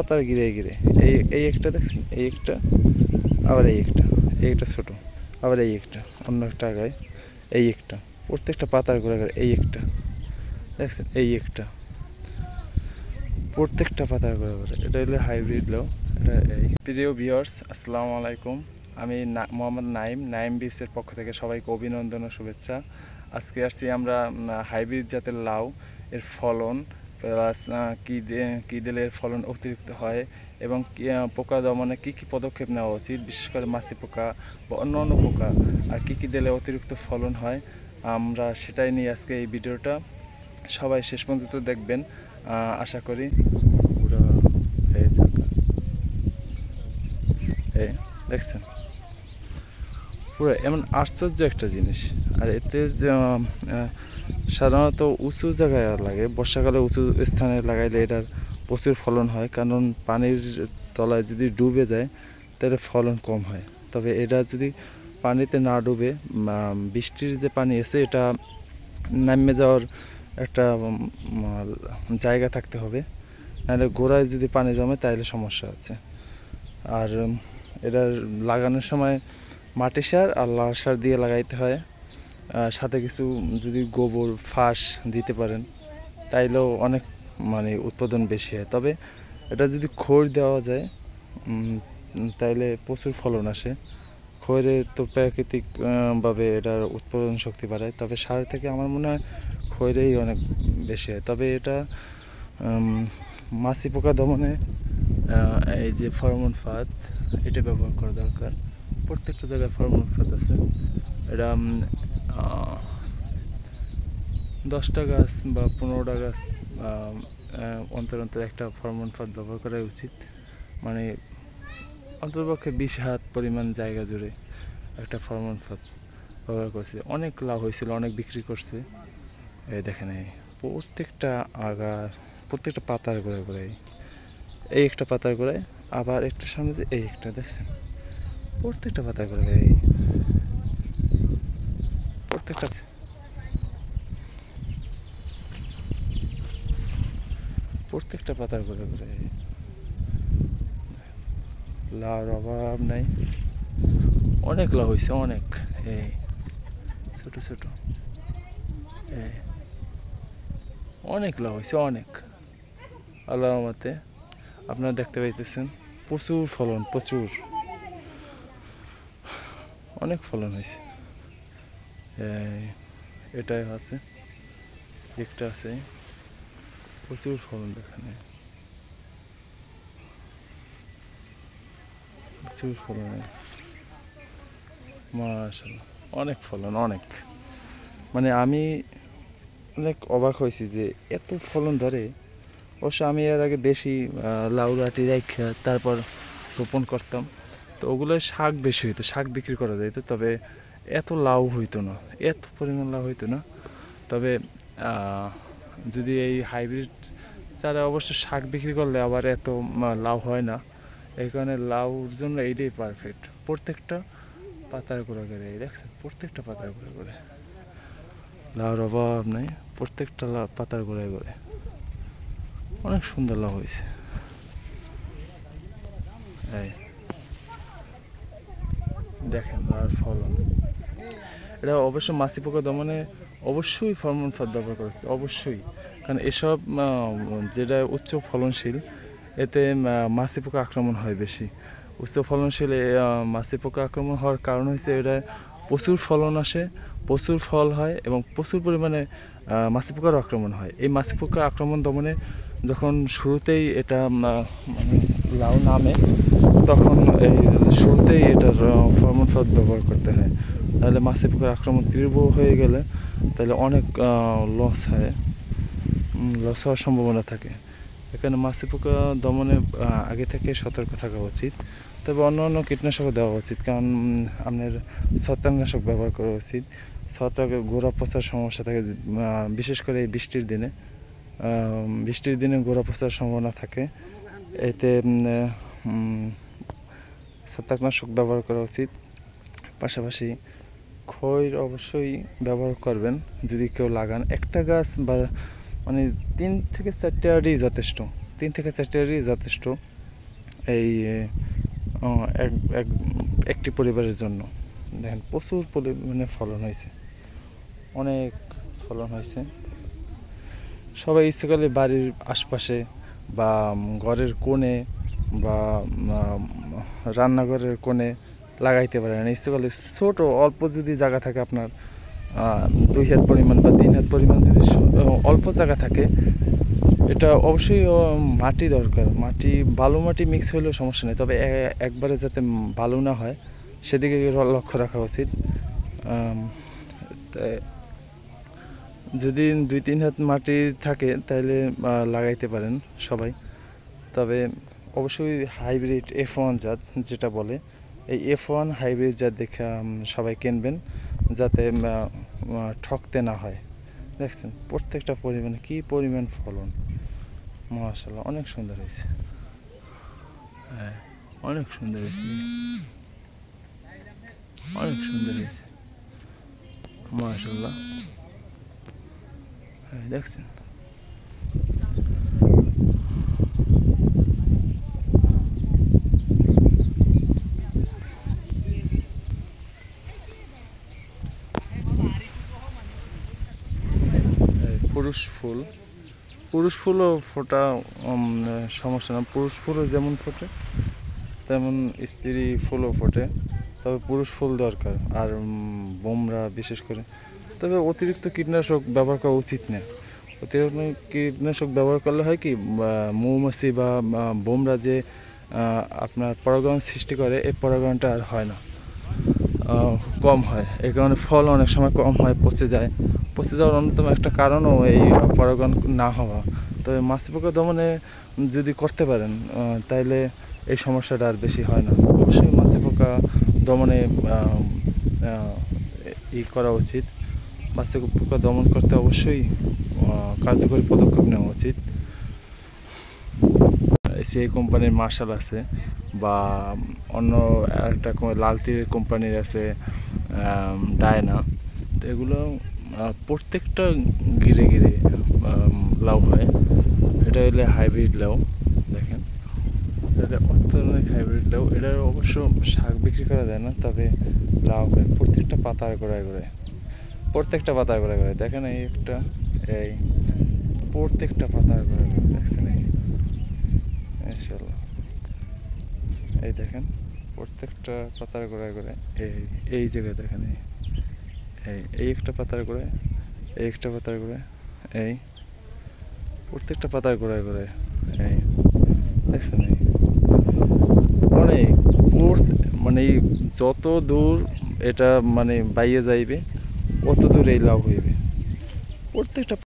পাতার ঘিরে ঘিরে এই একটা দেখছেন, এই একটা, আবার এই একটা ছোট, আবার এই একটা অন্য একটা আগায়, এই একটা, প্রত্যেকটা পাতার ঘুরে ঘুরে এই একটা দেখছেন, এই একটা, প্রত্যেকটা পাতার ঘুরে ঘুরে। এটা হলো হাইব্রিড লাউ। এটা এই প্রিয় ভিউয়ার্স, আসসালামু আলাইকুম। আমি মোহাম্মদ নাইম বিচের পক্ষ থেকে সবাইকে অভিনন্দন ও শুভেচ্ছা। আজকে আসছি আমরা হাইব্রিড জাতের লাউ এর ফলন প্লাস কী দিলে এর ফলন অতিরিক্ত হয় এবং পোকা দমনে কী কী পদক্ষেপ নেওয়া উচিত, বিশেষ করে মাছি পোকা বা অন্য অন্য পোকা আর কী দিলে অতিরিক্ত ফলন হয়, আমরা সেটাই নিয়ে আজকে এই ভিডিওটা। সবাই শেষ পর্যন্ত দেখবেন আশা করি। পুরো এই জায়গা এই দেখছেন, পুরো এমন আশ্চর্য একটা জিনিস। আর এতে সাধারণত উঁচু জায়গায় লাগে, বর্ষাকালে উঁচু স্থানে লাগাইলে এটার প্রচুর ফলন হয়, কারণ পানির তলায় যদি ডুবে যায় তাহলে ফলন কম হয়। তবে এটা যদি পানিতে না ডুবে, বৃষ্টির যে পানি আছে এটা নামে যাওয়ার একটা জায়গা থাকতে হবে, নাহলে গোড়ায় যদি পানি জমে তাহলে সমস্যা আছে। আর এটা লাগানোর সময় মাটি সার আর লাল সার দিয়ে লাগাইতে হয়, সাথে কিছু যদি গোবর ফাঁস দিতে পারেন তাইলেও অনেক উৎপাদন বেশি হয়। তবে এটা যদি খড় দেওয়া যায় তাইলে প্রচুর ফলন আসে। খড়ে তো প্রাকৃতিকভাবে এটার উৎপাদন শক্তি বাড়ায়, তবে সার থেকে আমার মনে হয় খড়েই অনেক বেশি হয়। তবে এটা মাছি পোকা দমনে এই যে ফরমন ফাঁদ, এটা ব্যবহার করা দরকার। প্রত্যেকটা জায়গায় ফরমন ফাঁদ আছে। এটা 10টা গাছ বা 15টা গাছ অন্তর একটা ফরমন ফাঁদ ব্যবহার করা উচিত। অন্ততপক্ষে 20 হাত পরিমাণ জায়গা জুড়ে একটা ফরমন ফাঁদ ব্যবহার করছে। অনেক লাভ হয়েছিল, অনেক বিক্রি করছে। এই দেখেন, এই প্রত্যেকটা পাতার গোড়ায় গোড়ায় এই একটা পাতার গোড়ায়, আবার একটা সামনে যে এই একটা দেখছেন, প্রত্যেকটা পাতার গোড়ায় এই প্রত্যেকটা পাতার গোড়ায় গোড়ায় লাউর অভাব নাই। অনেক লাউ হয়েছে, অনেক। এই ছোট ছোট অনেক লাউ হয়েছে, অনেক। আল্লাহর রহমতে আপনারা দেখতে পাইতেছেন প্রচুর ফলন, প্রচুর অনেক ফলন হয়েছে। এটাই আছে, একটা আছে, প্রচুর ফলন দেখেন, প্রচুর ফলন, মাশাআল্লাহ অনেক ফলন, অনেক। আমি অনেক অবাক হয়েছি যে এত ফলন ধরে। অবশ্য আমি এর আগে দেশি লাউ রাটি রেখে তারপর রোপণ করতাম, তো ওগুলোর শাক বেশি হইতো, শাক বিক্রি করা যাইতো, তবে এত লাউ হইতো না, এত পরিমাণ লাউ হইতো না। তবে যদি এই হাইব্রিড চারা অবশ্য শাক বিক্রি করলে আবার এত লাউ হয় না, এই কারণে লাউর জন্য এইটাই পারফেক্ট। প্রত্যেকটা পাতার গোড়া করে দেখছেন, প্রত্যেকটা পাতার গোড়া করে লাউর অভাব নেই, প্রত্যেকটা পাতার গোড়ায় গোড়ায় অনেক সুন্দর লাউ হয়েছে। এই দেখেন লাউর ফলন। এটা অবশ্য মাছি পোকা দমনে অবশ্যই ফরমন ফাঁদ ব্যবহার করা হচ্ছে, অবশ্যই। কারণ এসব যেটা উচ্চ ফলনশীল, এতে মাছি পোকা আক্রমণ হয় বেশি। উচ্চ ফলনশীল মাছি পোকা আক্রমণ হওয়ার কারণ হচ্ছে এটা প্রচুর ফলন আসে, প্রচুর ফল হয় এবং প্রচুর পরিমাণে মাছি পোকার আক্রমণ হয়। এই মাছি পোকা আক্রমণ দমনে যখন শুরুতেই এটা লাউ নামে, তখন এই শুরুতেই এটার ফরমন ফাঁদ ব্যবহার করতে হয়। তাহলে মাছি পোকার আক্রমণ তীব্র হয়ে গেলে তাহলে অনেক লস হওয়ার সম্ভাবনা থাকে। এখানে মাছি পোকা দমনে আগে থেকে সতর্ক থাকা উচিত। তবে অন্য অন্য কীটনাশকও দেওয়া উচিত, কারণ আপনার ছত্রাকনাশক ব্যবহার করা উচিত। ছত্রাকের গোড়া পচার সমস্যা থাকে, বিশেষ করে এই বৃষ্টির দিনে গোড়া পচার সম্ভাবনা থাকে। এতে ছত্রাকনাশক ব্যবহার করা উচিত। পাশাপাশি খৈর অবশ্যই ব্যবহার করবেন যদি কেউ লাগান। একটা গাছ বা 3 থেকে 4টা আড়ি যথেষ্ট, 3 থেকে 4টি যথেষ্ট এই একটি পরিবারের জন্য। দেখেন প্রচুর পরিমাণে ফলন হয়েছে, অনেক ফলন হয়েছে। সবাই ইচ্ছে করলে বাড়ির আশপাশে বা ঘরের কোণে বা রান্নাঘরের কোণে লাগাইতে পারেন। ইচ্ছে করলে ছোটো অল্প যদি জায়গা থাকে আপনার 2 হাত পরিমাণ বা 3 হাত পরিমাণ যদি অল্প জায়গা থাকে, এটা অবশ্যই মাটি দরকার। মাটি বালু মাটি মিক্স হলেও সমস্যা নেই, তবে একবারে যাতে বালু না হয় সেদিকে লক্ষ্য রাখা উচিত। যদি 2-3 হাত মাটি থাকে তাহলে লাগাইতে পারেন সবাই। তবে অবশ্যই হাইব্রিড F1 জাত যেটা বলে, এই F1 হাইব্রিড জাত দেখে সবাই কিনবেন, যাতে ঠকতে না হয়। দেখছেন প্রত্যেকটা পরিমাণে কী পরিমাণ ফলন, মাশাআল্লাহ অনেক সুন্দর হয়েছে। হ্যাঁ, অনেক সুন্দর হয়েছে, অনেক সুন্দর হয়েছে, মাশাআল্লাহ। হ্যাঁ, দেখছেন পুরুষ ফুলও ফোটা সমস্যা না। পুরুষ ফুলও যেমন ফোটে তেমন স্ত্রী ফুলও ফোটে, তবে পুরুষ ফুল দরকার। আর বোমরা বিশেষ করে, তবে অতিরিক্ত কীটনাশক ব্যবহার করা উচিত না। অতিরিক্ত কীটনাশক ব্যবহার করলে হয় কি, মৌমাছি বা বোমরা যে আপনার পরাগায়ন সৃষ্টি করে, এই পরাগায়নটা আর হয় না, কম হয়। এই কারণে ফল অনেক সময় কম হয়, পচে যাওয়ার অন্যতম একটা কারণও এই পরাগায়ন না হওয়া। তবে মাছি পোকা দমনে যদি করতে পারেন তাইলে এই সমস্যাটা আর বেশি হয় না। অবশ্যই মাছি পোকা দমনে করা উচিত। মাছি পোকা দমন করতে অবশ্যই কার্যকরী পদক্ষেপ নেওয়া উচিত। সেই কোম্পানির মার্শাল আছে, বা অন্য একটা লাল তীরের কোম্পানির আছে ডায়না। তো এগুলো প্রত্যেকটা ঘিরে লাউ হয়। এটা হলে হাইব্রিড লাউ। দেখেন এটা অত্যাধুনিক হাইব্রিড লাউ। এটার অবশ্য শাক বিক্রি করা যায় না, তবে লাউ হয় প্রত্যেকটা পাতার গোড়ায় দেখেন এই একটা, এই প্রত্যেকটা পাতার গোড়ায় দেখছেন, মাশাআল্লাহ। এই দেখেন প্রত্যেকটা পাতার গোড়ায় এই জায়গায় দেখেন, এই একটা পাতার গোড়ায়, এই একটা পাতার গোড়ায়, এই প্রত্যেকটা পাতার গোড়ায় এই দেখছেন। অনেক মানে যত দূর এটা মানে বাইয়ে যাইবে, অত দূর এই লাউ হইবে প্রত্যেকটা